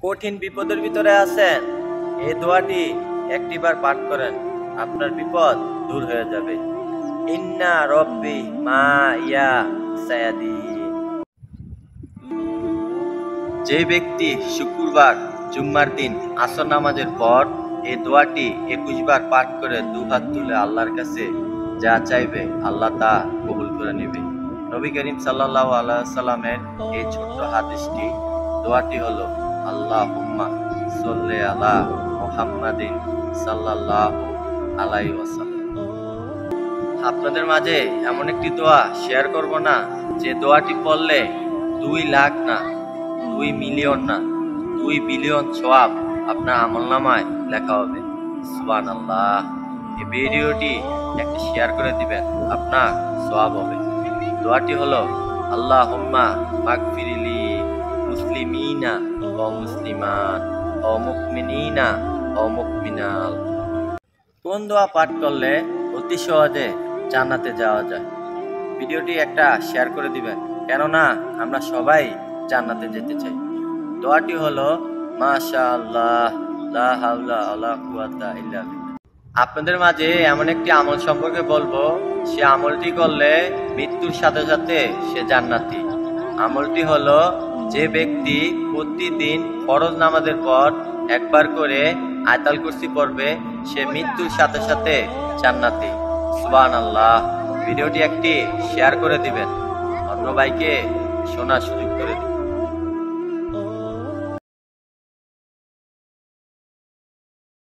কঠিন বিপদের ভিতরে আছেন, এই দোয়াটি একটিবার পাঠ করেন, আপনার বিপদ দূর হয়ে যাবে। ইন্না রব্বি মা ইয়া সায়াদি। যে ব্যক্তি শুক্রবার জুম্মার দিন আসর নামাজের পর এই দোয়াটি 21 বার পাঠ করে দুহাত তুলে আল্লাহর কাছে যা চাইবে আল্লাহ তা কবুল করে নেবে। নবী করিম সাল্লাল্লাহু আলাইহি ওয়াসাল্লামের এই ছোট্ট হাদিসটি দোয়াটি হলো আল্লাহুম্মা সাল্লি আলা মুহাম্মাদিন সাল্লাল্লাহু আলাইহি ওয়াসাল্লাম। আপনাদের মাঝে এমন একটি দোয়া শেয়ার করব না, যে দোয়াটি পড়লে 2 লাখ না, 2 মিলিয়ন না, 2 বিলিয়ন সওয়াব আপনার আমলনামায় লেখা হবে। সুবহানাল্লাহ। এই ভিডিওটি একটা শেয়ার করে দিবেন, আপনার সওয়াব হবে। দোয়াটি হলো আল্লাহুম্মা মাগফিরলি মুসলিমিনা ওয়া মুসলিমাত ওয়া মুমিনিনা ওয়া মুমিনাত। কোন দোয়া পাঠ করলে অতি সহজে জান্নাতে যাওয়া যায়? ভিডিওটি একটা শেয়ার করে দিবেন, কেননা আমরা সবাই জান্নাতে যেতে চাই। দোয়াটি হলো মাশাআল্লাহ লা হাওলা ওয়ালা কুওয়াতা ইল্লা বিল্লাহ। আপনাদের মাঝে এমন একটি আমল সম্পর্কে বলবো, সে আমলটি করলে মৃত্যুর সাথে সাথে সে জান্নাতি। আমলটি হলো, যে ব্যক্তি প্রতিদিন ফরজ নামাজের পর একবার করে আয়াতুল কুরসি পড়বে, সে মৃত্যুর সাথে সাথে জান্নাতি। সুবহানাল্লাহ। ভিডিওটি একটি শেয়ার করে দিবেন, অন্য ভাইকে শোনার সুযোগ করে দিবেন।